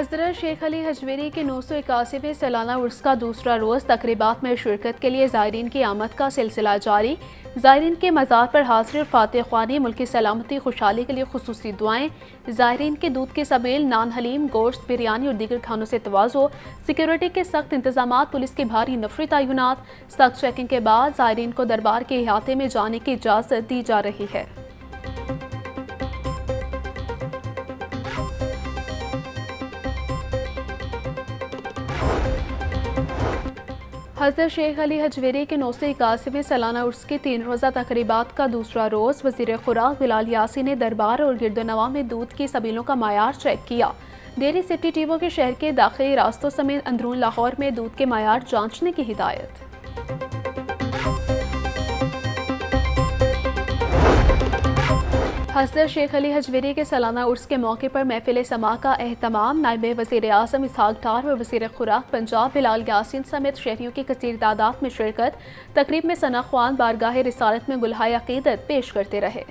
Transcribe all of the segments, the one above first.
हज़रत शेख अली हजवेरी के 981वें सालाना उर्स का दूसरा रोज़ तकरीबात में शिरकत के लिए ज़ायरीन की आमद का सिलसिला जारी। ज़ायरीन के मज़ार पर हाज़िर फातिह ख्वानी मुल्क की सलामती खुशहाली के लिए खुसूसी दुआएं। ज़ायरीन के दूध के सबेल, नान हलीम, गोश्त, बिरयानी और दीगर खानों से तवाज़ो। सिक्योरिटी के सख्त इंतजामात, पुलिस की भारी नफरी तैनात। सख्त चेकिंग के बाद ज़ायरीन को दरबार के इहाते में जाने की इजाज़त दी जा रही है। हज़रत शेख अली हजवेरी के 981वें सालाना उर्स की 3 रोज़ा तकरीबात का दूसरा रोज़ वज़ीर खुराक बिलाल यासी ने दरबार और गिरदोनवा में दूध की सबीलों का मायार चेक किया। डेयरी सेफ्टी टीमों के शहर के दाखिली रास्तों समेत अंदरून लाहौर में दूध के मायार जांचने की हिदायत। हज़रत शेख अली हजवेरी के सालाना उर्स के मौके पर महफिल समा का एहतमाम। नायब वज़ीर आज़म इसहाक डार व वज़ीर खुराक पंजाब बिलाल यासीन समेत शहरियों की कसीर तादाद में शिरकत। तकरीब में सना ख्वान बारगाह रिसालत में गुलहाए अक़ीदत पेश करते रहे।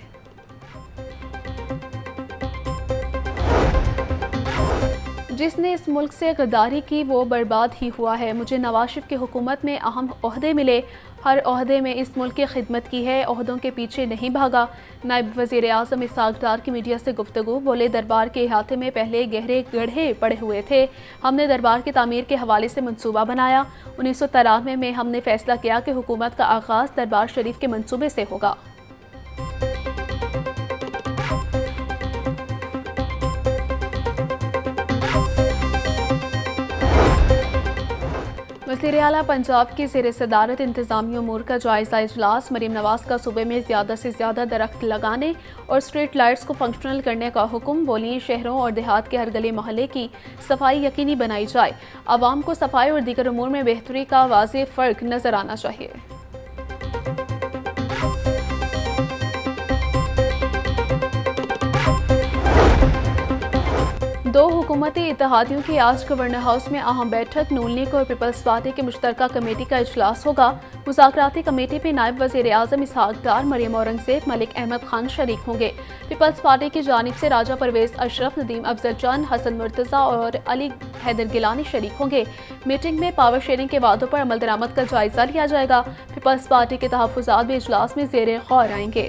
जिसने इस मुल्क से गद्दारी की वो बर्बाद ही हुआ है। मुझे नवाज शरीफ की हुकूमत में अहम ओहदे मिले, हर ओहदे में इस मुल्क की खिदमत की है, ओहदों के पीछे नहीं भागा। नायब वज़ीर आज़म इसहाक डार की मीडिया से गुफ्तगू। बोले, दरबार के इहाते में पहले गहरे गड्ढे पड़े हुए थे। हमने दरबार की तामीर के हवाले से मंसूबा बनाया। 1993 में हमने फैसला किया कि हुकूमत का आगाज़ दरबार शरीफ के मंसूबे से होगा। वज़ीर आला पंजाब की ज़ेर सदारत इंतज़ामी उमूर का जायज़ा इजलास। मरीम नवाज का सूबे में ज़्यादा से ज़्यादा दरख्त लगाने और स्ट्रीट लाइट्स को फंक्शनल करने का हुक्म। बोली, शहरों और देहात के हर गली मोहल्ले की सफाई यकीनी बनाई जाए। आवाम को सफाई और दीगर उमूर में बेहतरी का वाज़ेह फ़र्क नज़र आना चाहिए। दो हुकूमती इत्तेहादियों की आज गवर्नर हाउस में अहम बैठक। नून लीग और पीपल्स पार्टी की मुश्तरका कमेटी का इजलास होगा। मुज़ाकराती कमेटी में नायब वज़ीर आज़म इसहाक डार, मरियम औरंगज़ेब, मलिक अहमद खान शरीक होंगे। पीपल्स पार्टी की जानिब से राजा परवेज़ अशरफ, नदीम अफजल चंद, हसन मुर्तज़ा और अली हैदर गिलानी शरीक होंगे। मीटिंग में पावर शेयरिंग के वादों पर अमल दरामद का जायजा लिया जाएगा। पीपल्स पार्टी के तहफ़्फ़ुज़ात भी इजलास में ज़ेर गौर आएंगे।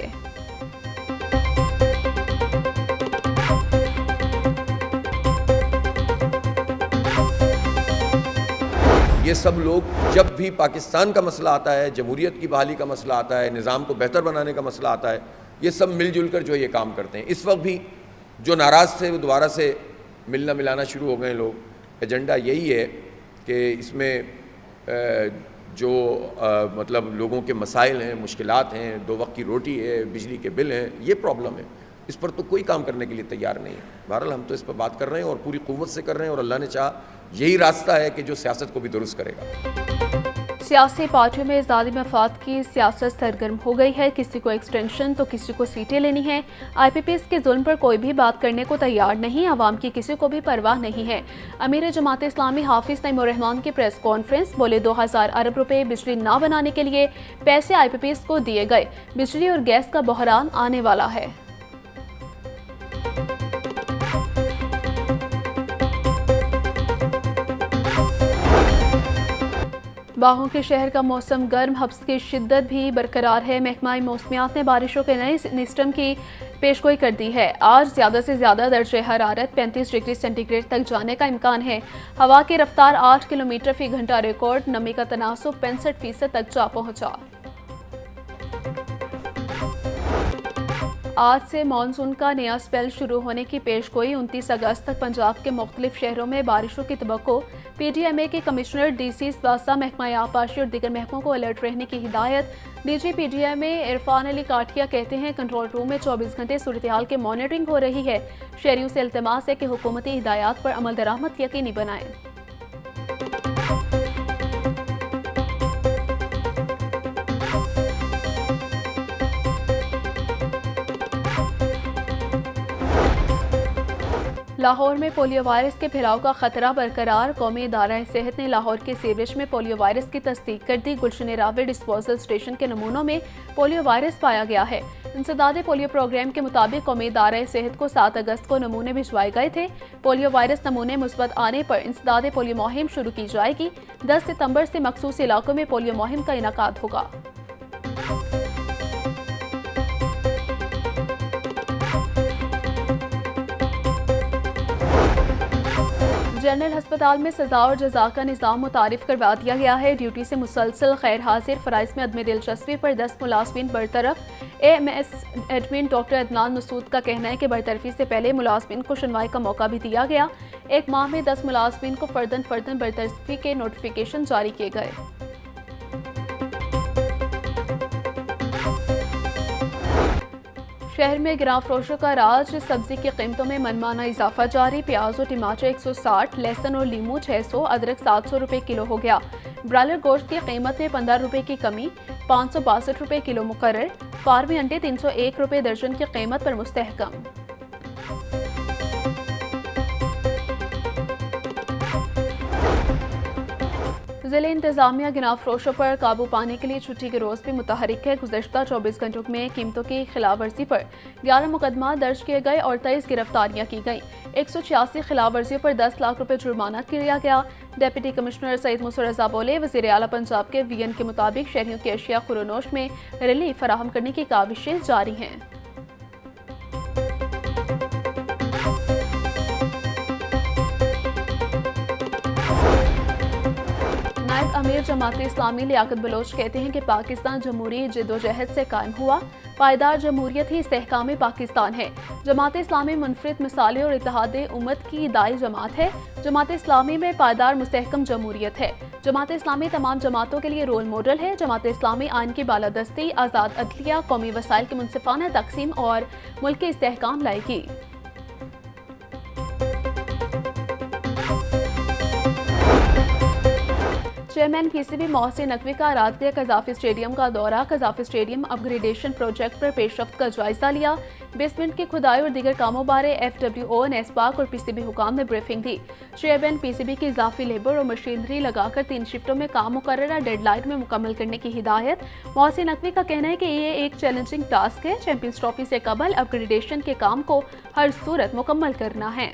ये सब लोग जब भी पाकिस्तान का मसला आता है, जमहूरियत की बहाली का मसला आता है, निज़ाम को बेहतर बनाने का मसला आता है, ये सब मिलजुल कर जो ये काम करते हैं। इस वक्त भी जो नाराज़ थे वो दोबारा से मिलना मिलाना शुरू हो गए लोग। एजेंडा यही है कि इसमें जो मतलब लोगों के मसाइल हैं, मुश्किलात हैं, 2 वक्त की रोटी है, बिजली के बिल हैं, ये प्रॉब्लम है। इस पर तो कोई काम करने के लिए तैयार नहीं है। बहरहाल हम तो इस पर बात कर रहे हैं और पूरी क़ुव्वत से कर रहे हैं और अल्लाह ने चाहा यही रास्ता है कि जो सियासत को भी दुरुस्त करेगा। सियासी पार्टियों में ज़ाती मफाद की सियासत सरगर्म हो गई है। किसी को एक्सटेंशन तो किसी को सीटें लेनी है। IPPs के जुल्म पर कोई भी बात करने को तैयार नहीं। आवाम की किसी को भी परवाह नहीं है। अमीर जमात इस्लामी हाफिज नईम उर रहमान की प्रेस कॉन्फ्रेंस। बोले, 2000 अरब रुपए बिजली ना बनाने के लिए पैसे IPPs को दिए गए। बिजली और गैस का बहरान आने वाला है। बाहों के शहर का मौसम गर्म, हब्स की शिद्दत भी बरकरार है। महकमा मौसमियात ने बारिशों के नए सिस्टम की पेशगोई कर दी है। आज ज़्यादा से ज़्यादा दर्जे हरारत 35 डिग्री सेंटीग्रेड तक जाने का इम्कान है। हवा की रफ्तार 8 किलोमीटर फी घंटा रिकॉर्ड। नमी का तनासुब 65% तक जा पहुँचा। आज से मानसून का नया स्पेल शुरू होने की पेशगोई। 29 अगस्त तक पंजाब के मुख्तलिफ शहरों में बारिशों की तवक्को। PDMA के कमिश्नर DC स्वासा, महकमा आबपाशी और दीगर महकमों को अलर्ट रहने की हिदायत। DG PDMA इरफान अली काठिया कहते हैं, कंट्रोल रूम में 24 घंटे सूरत हाल की मॉनिटरिंग हो रही है। शहरियों से इल्तिमास है कि हुकूमती हिदायत पर अमल दरामद यकीनी बनाएं। लाहौर में पोलियो वायरस के फैलाव का खतरा बरकरार। कौमी इदारा सेहत ने लाहौर के सीवरेज में पोलियो वायरस की तस्दीक कर दी। गुलशन रावे डिस्पोजल स्टेशन के नमूनों में पोलियो वायरस पाया गया है। इंसदाद पोलियो प्रोग्राम के मुताबिक कौमी इदारा सेहत को 7 अगस्त को नमूने भिजवाए गए थे। पोलियो वायरस नमूने मुस्बत आने पर इंसदाद पोलियो मुहिम शुरू की जाएगी। 10 सितंबर से मखसूस इलाकों में पोलियो मुहिम का इनेकाद होगा। जनरल अस्पताल में सजा और जजा का निज़ाम मुतारिफ करवा दिया गया है। ड्यूटी से मुसलसल गैर हाजिर फ़राइज़ में अदम दिलचस्पी पर 10 मुलाजमीन बरतरफ। AMS admin doctor Adnan Masood का कहना है कि बरतरफी से पहले मुलाजमीन को सुनवाई का मौका भी दिया गया। एक माह में 10 मुलाजमीन को फर्दन बरतरफी के नोटिफिकेशन जारी किए गए। शहर में गिरां फरोशों का राज। सब्जी की कीमतों में मनमाना इजाफा जारी। प्याज और टमाटर 160, लहसुन और लीमू 600, अदरक 700 रुपये किलो हो गया। ब्रायलर गोश्त की कीमत में 15 रुपये की कमी, 562 रुपये किलो मुकर्रर। फार्मी अंडे 301 रुपये दर्जन की कीमत पर मुस्तहकम। ज़िले इंतजामिया गिरां फरोशों पर काबू पाने के लिए छुट्टी के रोज़ भी मुतहरिक है। गुज़श्ता 24 घंटों में कीमतों की खिलाफ वर्जी पर 11 मुकदमा दर्ज किए गए और 23 गिरफ्तारियां की गई। 186 खिलाफ वर्जियों पर 10 लाख रुपए जुर्माना किया गया। डिप्टी कमिश्नर सईद मुसर रज़ा बोले, वज़ीर आला पंजाब के VN के मुताबिक शहरियों की अशिया खुरोनोश में रिलीफ फराहम करने की काविशें जारी हैं। नायब अमीर जमात इस्लामी लियाकत बलोच कहते हैं कि पाकिस्तान जमहूरी जद्दोजहद से कायम हुआ पायदार जमहूरियत ही इस्तेहकाम पाकिस्तान है। जमात इस्लामी मुनफरिद मिसाली और इत्तेहाद उम्मत की दाई जमात है। जमात इस्लामी में पायदार मुस्तहकम जमहूरियत है। जमात इस्लामी तमाम जमातों के लिए रोल मॉडल है। जमात इस्लामी आइन की बालादस्ती, आज़ाद अदलिया, कौमी वसाइल की मुनसिफाना तकसीम और मुल्क के इस्तेहकाम लाएगी। चेयरमैन PCB मोहसिन नकवी का रात कज़ाफ़ी स्टेडियम का दौरा। कज़ाफ़ी स्टेडियम अपग्रेडेशन प्रोजेक्ट पर पेशरफ्त का जायजा लिया। बेसमेंट की खुदाई और दीगर कामों बारे FWO, नेस्पाक और PCB हुकाम ने ब्रीफिंग दी। चेयरमैन PCB की इजाफी लेबर और मशीनरी लगाकर 3 शिफ्टों में काम मुकर्ररा डेडलाइन में मुकम्मल करने की हिदायत। मोहसिन नकवी का कहना है कि ये एक चैलेंजिंग टास्क है। चैंपियंस ट्रॉफी से कबल अपग्रेडेशन के काम को हर सूरत मुकम्मल करना है।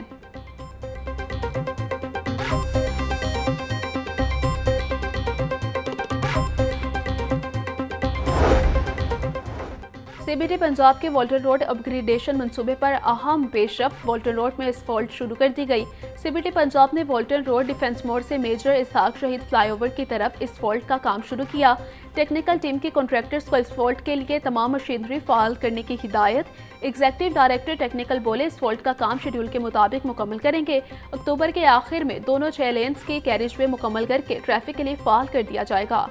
CBD पंजाब के वॉल्टर रोड अपग्रेडेशन मंसूबे पर अहम पेशरफ्त। वॉल्टर रोड में एस्फॉल्ट शुरू कर दी गई। CBD पंजाब ने वॉल्टर रोड डिफेंस मोड़ से मेजर इसहाक शहीद फ्लाईओवर की तरफ एस्फॉल्ट का काम शुरू किया। टेक्निकल टीम के कॉन्ट्रैक्टर्स को एस्फॉल्ट के लिए तमाम मशीनरी फाल करने की हिदायत। एग्जीक्यूटिव डायरेक्टर टेक्निकल बोले, एस्फॉल्ट का काम शेड्यूल के मुताबिक मुकम्मल करेंगे। अक्टूबर के आखिर में दोनों 6 लेन्स की कैरिज वे मुकम्मल करके ट्रैफिक के लिए फाल कर दिया जाएगा।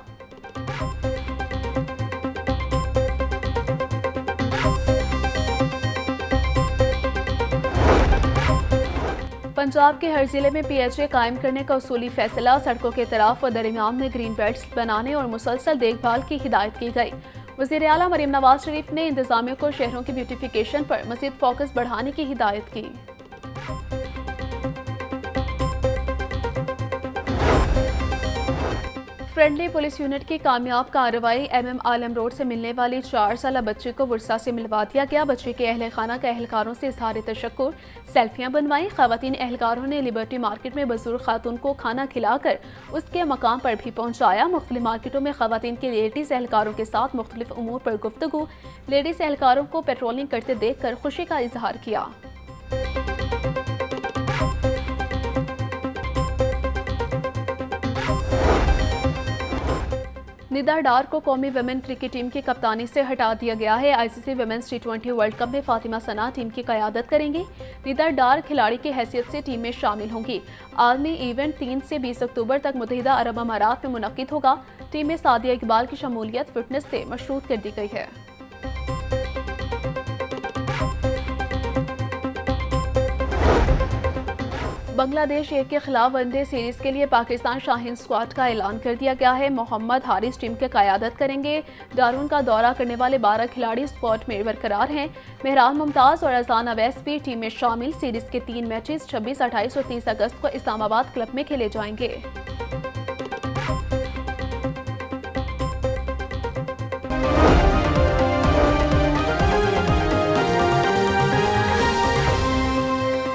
पंजाब के हर जिले में PHA कायम करने का उसूली फैसला। सड़कों के तरफ व दरमियान में ग्रीन बेल्ट्स बनाने और मुसलसल देखभाल की हिदायत की गई। वज़ीर आला मरीम नवाज शरीफ ने इंतजामिया को शहरों की ब्यूटिफिकेशन पर मज़ीद फोकस बढ़ाने की हिदायत की। फ्रेंडली पुलिस यूनिट की कामयाब कार्रवाई। MM आलम रोड से मिलने वाली 4 साला बच्ची को वर्सा से मिलवा दिया गया। बच्ची के अहल खाना का एहलकारों से इजहार तशक्कुर। सेल्फियां बनवाई। खवातीन एहलकारों ने लिबर्टी मार्केट में बुजुर्ग खातून को खाना खिलाकर उसके मकाम पर भी पहुंचाया। मुख्तलिफ मार्केटों में खवातीन के लेडीज एहलकारों के साथ मुख्तलिफ उमूर पर गुफ्तगू। लेडीज एहलकारों को पेट्रोलिंग करते देखकर खुशी का इजहार किया। निदा डार को कौमी वुमेन क्रिकेट टीम की कप्तानी से हटा दिया गया है। ICC women's T20 world cup में फातिमा सना टीम की क़यादत करेंगी। निदा डार खिलाड़ी की हैसियत से टीम में शामिल होंगी। आलमी इवेंट 3 से 20 अक्टूबर तक मुत्तहिदा अरब अमारात में मुनक्किद होगा। टीम में सादिया इकबाल की शमूलियत फिटनेस से मशरूत कर दी गई है। बांग्लादेश ए के खिलाफ वनडे सीरीज के लिए पाकिस्तान शाहीन स्क्वाड का ऐलान कर दिया गया है। मोहम्मद हारिस टीम की क़यादत करेंगे। डारून का दौरा करने वाले 12 खिलाड़ी स्क्वाड में बरकरार हैं। मेहरान मुमताज़ और अजान अवैस भी टीम में शामिल। सीरीज के 3 मैचेस 26, 28 और 30 अगस्त को इस्लामाबाद क्लब में खेले जाएंगे।